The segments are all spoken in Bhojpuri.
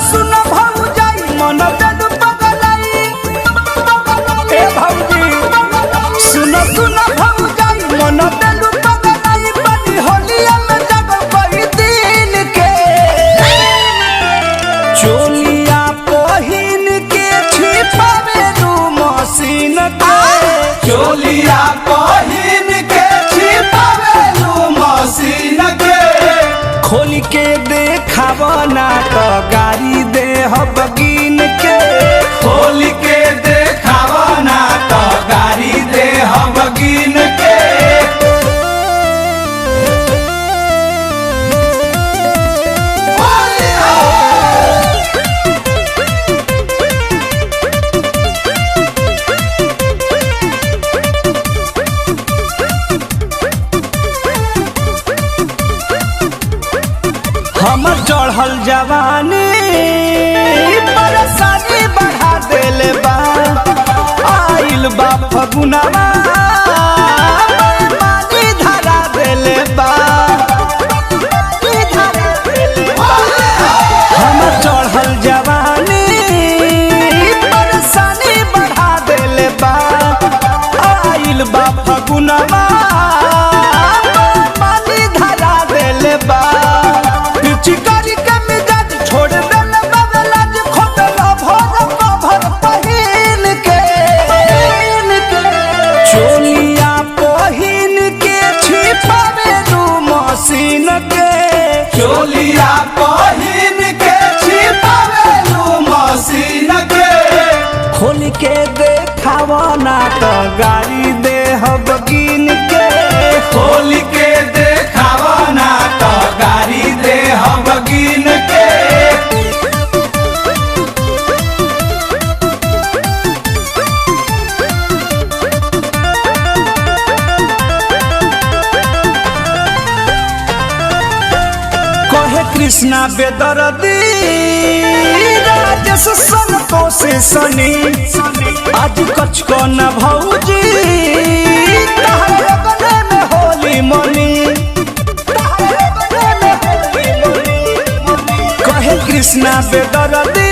सुन भौजाई मन बेद पगलाई ए भौजी सुन भौजाई मन बेद पगलाई बनी होलिया में जग कोई दिन के चोलिया पहिन के छिपावे रू मशीन के चोलिया पहिन के छिपावे रू मशीन के खोल के देखावना तो गाड़ी दे बगिन के खोल के देखावना तो गाड़ी दे बगिन के हमर चढ़ल जवानी परेशानी बढ़ा देले बा आइल बा फगुनवा पानी धरा देले बा हमर चढ़ल जवानी परेशानी बढ़ा देले बा आइल बा फगुनवा पानी धरा देले बा चिकारी के मिजाज छोड़ देले बगलाज खोटला भर पहिन के चोलिया पहिन के छिपावे रू मशीन के चोलिया पहिन के छिपावे रू मशीन के खोल के देखावना तो गाड़ी दे बगिन के खोल के देखावना तो गाड़ी दे बगिन के कहे कृष्णा बेदर्दी राजेश संतोष सनी आज कछ को न भौजी गले में होली मनी कहे कृष्णा बेदर्दी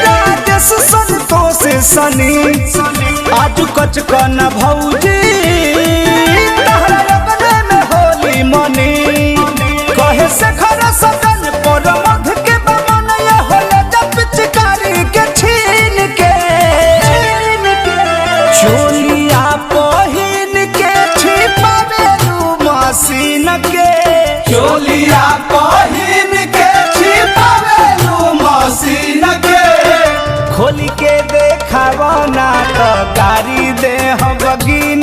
राजेश संतोष सनी आज कछ को न भौजी गले में होली मनी कहे शेखर सजन पर मध के बमन ये होले जब पिचकारी के छीन के चोलिया पहिन के छिपावे रू मशीन के चोलिया पहिन के छिपावे रू मशीन के खोल के देखावना तो गाड़ी दे बगिन